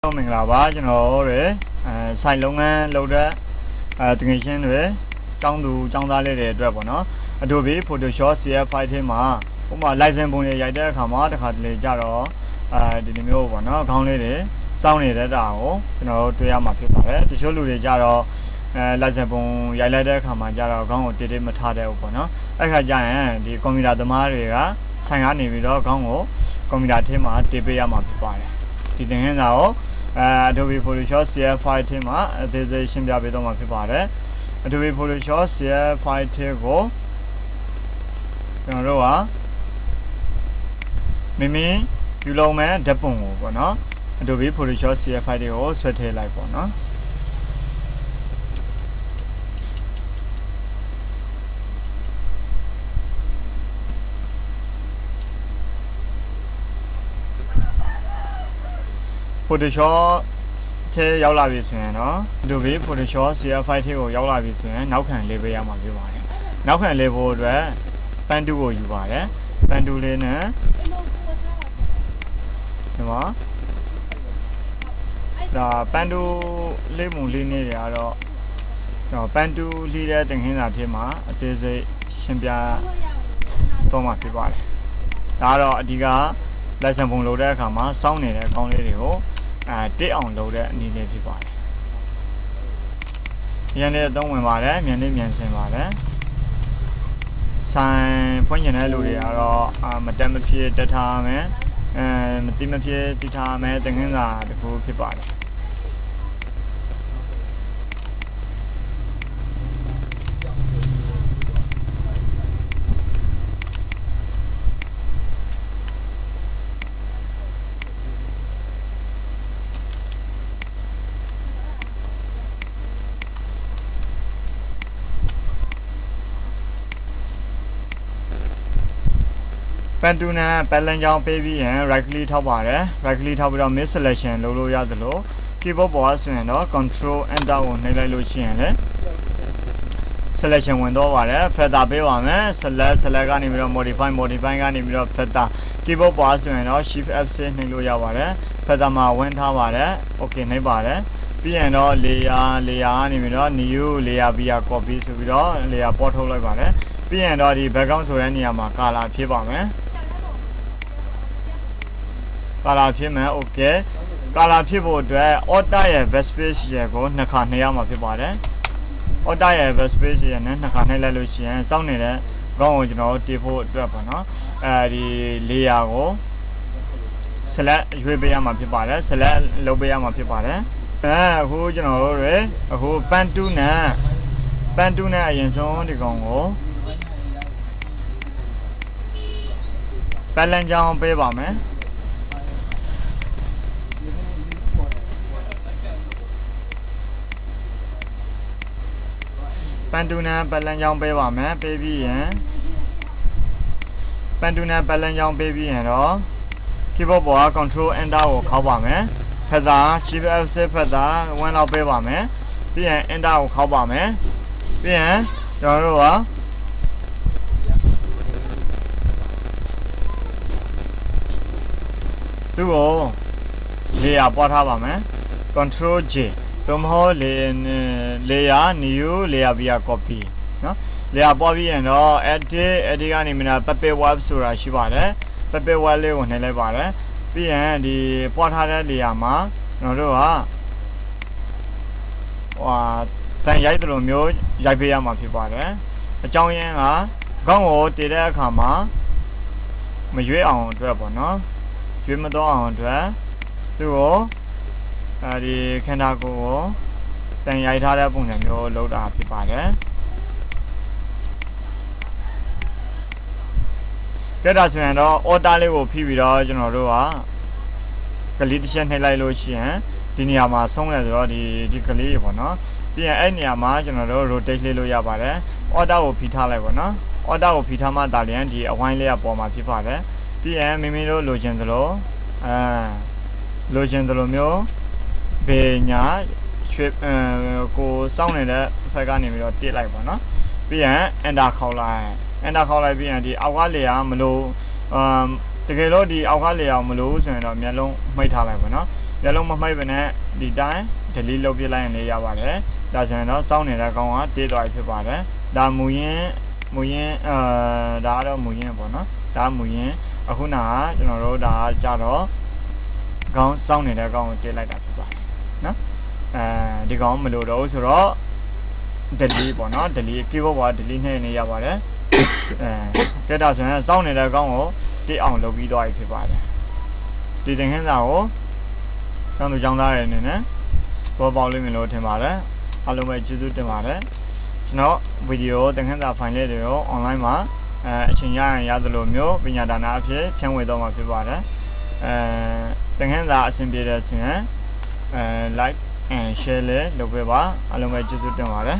မင်္ဂလာပါကျွန်တော်တို့ဆိုင်လုပ်ငန်းလုပ်တဲ့တကယ်ချင်းတွေចောင်းသူចောင်းသားလေးတွေအတွက်ပေါ့နော် Adobe Photoshop CF5 ထဲမှာဥပမာ license ပုံတွေရိုက်တဲ့အခါမှာတစ်ခါတလေကြတော့ဒီလိုမျိုးပေါ့နော်ခေါင်းလေးတွေစောင်းနေတဲ့တာကိုကျွန်တော်တို့တွေ့ရမှာဖြစ်ပါတယ်တချို့လူတွေကြတော့license ပုံရိုက်လိုက်တဲ့အခါမှာကြတော့ခေါင်းကိုတိမထားတဲ့ဟုတ်ပေါ့နော်အဲ့ခါကျရင်ဒီကွန်ပျူတာသမားတွေကဆိုင်ကနေပြီးတော့ခေါင်းကိုကွန်ပျူတာထဲမှာတင်ပေးရမှာဖြစ်ပါတယ်ဒီသင်ခန်းစာကိုAdobe Photoshop CF5 ထဲမှာအသေးစိတ်ရှင်းပြပေးတော့မှာဖြစ်ပါတယ် Adobe Photoshop CF5 ထဲကိုကျွန်တော်တို့ကမိယူလုံးမဲ့ဓာတ်ပုံကိုပေါ့နော် Adobe Photoshop CF5 ထဲကိုဆွဲထည့်လိုက်ပေါ့နော်Photoshop ထဲရောက်လာပြီဆိုရင်တော့ Adobe Photoshop CF5 ထဲကိုရောက်လာပြီဆိုရင်နောက်ခံလေးပေးရမှာဖြစ်ပါတယ်နောက်ခံလေးဖို့အတွက်ပန်းတူကိုယူပါတယ်ပန်းတူလေးနဲ့ဒီမှာဒါပန်းတူလေးမူလေးနေရတော့ပန်းတူလီးတဲ့တင်ခင်းစာထဲမှာအသေးစိတ်ရှင်းပြတော့မှာဖြစ်ပါတယ်ဒါကတော့အဓိက license ပုံလုပ်တဲ့အခါမှာစောင်းနေတဲ့အကောင့်လေးတွေကိုတစ်အောင်လုပ်တဲ့အနေနဲ့ဖြစ်ပါတယ်။မြန်လေးအသုံးဝင်ပါတယ်မြန်လေးမြန်ဆင်ပါတယ်။ဆိုင်ဖွင့်ကျင်တဲ့လူတွေကတော့မတက်မဖြစ်တက်ထားမယ်မတိမဖြစ်တည်ထားမယ်တင်ခင်းစာတစ်ခုဖြစ်ပါတယ်ပန်တူနာပတ်လန်ကြောင်းပေးပြီးရင် right click ထောက်ပါတယ် right click ထောက်ပြီးတော့ mix selection လုပ်လို့ရတယ်လို့ keyboard ပေါ်ဆိုရင်တော့ control enter ကိုနှိပ်လိုက်လို့ရှိရင်လေ selection ဝင်တော့ပါတယ် feather ပေးပါမယ် select ကနေပြီးတော့ modify ကနေပြီးတော့ feather keyboard ပေါ်ဆိုရင်တော့ shift F6 နှိပ်လို့ရပါတယ် feather မှာဝင်ထားပါတယ် okay နှိပ်ပါတယ်ပြီးရင်တော့ layer ကနေပြီးတော့ new layer via copy ဆိုပြီးတော့ layer ပေါ်ထုတ်လိုက်ပါတယ်ပြီးရင်တော့ဒီ background ဆိုတဲ့နေရာမှာ color ဖြစ်ပါမယ်color ဖြစ်မယ် okay color ဖြစ်ဖို့အတွက် order ရဲ့ backspace ရဲ့ကိုနှစ်ခါနှိပ်ရမှာဖြစ်ပါတယ် order ရဲ့ backspace ရဲ့နဲ့နှစ်ခါနှိပ်လိုက်လို့ရှိရင်စောင့်နေတဲ့ခေါင်းကိုကျွန်တော်တို့တင်ဖို့အတွက်ပေါ့နော်ဒီ layer ကို select ရွေးပေးရမှာဖြစ်ပါတယ် select လုပ်ပေးရမှာဖြစ်ပါတယ်အခုကျွန်တော်တို့တွေအခုပန်းတူးနဲ့အရင်ဆုံးဒီကောင်ကိုပတ်လန်ကြောင်းပေးပါမယ်ပန်တူနာပတ်လန်ကြောင်းပေးပါမယ်ပေးပြီးရင်ပန်တူနာပတ်လန်ကြောင်းပေးပြီးရင်တော့ keyboard ပေါ်က control enter ကိုခောက်ပါမယ် feather shift F6 feather 1လောက်ပေးပါမယ်ပြီးရင် enter ကိုခောက်ပါမယ်ပြီးရင်ကျွန်တော်တို့ကသူ့ကို layer ပေါ်ထားပါမယ် control Jသို့မဟုတ် layer new layer via copy နော် layer ပေါ်ပြီးရင်တော့ edit ကနေမြင်တာ puppet web ဆိုတာရှိပါတယ် puppet web လေးကိုနှိပ်လိုက်ပါတယ်ပြီးရင်ဒီပေါ်ထားတဲ့ layer မှာကျွန်တော်တို့ကတန်ရိုက်သလိုမျိုးရိုက်ပေးရမှာဖြစ်ပါတယ်အကြောင်းရင်းကခေါင်းကိုတည်တဲ့အခါမှာမရွေးအောင်အတွက်ပေါ့နော်ရွေးမတော့အောင်အတွက်သူ့ကိုဒီခန္ဓာကိုယ်ကိုတန်ရိုက်ထားတဲ့ပုံစံမျိုးလုပ်တာဖြစ်ပါတယ်ကြည့်တာဆိုရင်တော့ order လေးကိုဖိပြီးတော့ကျွန်တော်တို့ကကလေးတစ်ချက်နှိပ်လိုက်လို့ရှိရင်ဒီနေရာမှာဆုံးတယ်ဆိုတော့ဒီကလေးပေါ့နော်ပြီးရင်အဲ့နေရာမှာကျွန်တော်တို့ rotate လေးလို့ရပါတယ် order ကိုဖိထားလိုက်ပေါ့နော် order ကိုဖိထားမှဒါလည်းဒီအဝိုင်းလေးကပေါ်မှာဖြစ်ပါတယ်ပြီးရင်မိမိတို့လိုချင်သလိုလိုချင်သလိုမျိုးဘေးညာရွှေကိုစောင်းနေတဲ့ဖက်ကနေပြီးတော့တစ်လိုက်ပါနော်ပြီးရင် enter ခေါက်လိုက်ပြီးရင်ဒီအောက်ကလေကမလို့တကယ်လို့ဒီအောက်ကလေအောင်မလို့ဆိုရင်တော့မျက်လုံးမှိတ်ထားလိုက်ပါနော် မျက်လုံးမမှိတ်ပဲနဲ့ဒီတိုင်း delete လုပ်ပြလိုက်ရင်လည်းရပါတယ်ဒါဆိုရင်တော့စောင့်နေတဲ့ကောင်ကတေးသွားပြီဖြစ်ပါတယ်ဒါမူရင်းဒါကတော့မူရင်းပေါ့နော်ဒါမူရင်းအခုနာကျွန်တော်တို့ဒါကြတော့ခေါင်းစောင့်နေတဲ့ကောင်ကိုတေးလိုက်တာဖြစ်ပါတယ်နော်ဒီကောင်မလို့တော့ဆိုတော့ delete ပေါ့နော် delete keyboard ပေါ် delete နဲ့နေရပါတယ်ကဲဒါဆိုရင်စောင့်နေတဲ့ကောင်ကိုတေးအောင်လုပ်ပြီးသွားပြီဖြစ်ပါတယ်ဒီသင်ခန်းစာကိုကျောင်းသူကျောင်းသားတွေအနေနဲ့ပေါ်ပေါက်လိမ့်မယ်လို့ထင်ပါတယ်အားလုံးပဲကျေးဇူးတင်ပါတယ်ကျွန်တော်ဗီဒီယိုသင်ခန်းစာဖိုင်လေးတွေကို online မှာအချိန်ရရင်ရသလိုမျိုးပညာဒါနအဖြစ်ဖြန့်ဝေတော့မှာဖြစ်ပါတယ်သင်ခန်းစာအဆင်ပြေတဲ့ဆိုရင်like and share လေးလုပ်ပေးပါအားလုံးပဲကျေးဇူးတင်ပါတယ်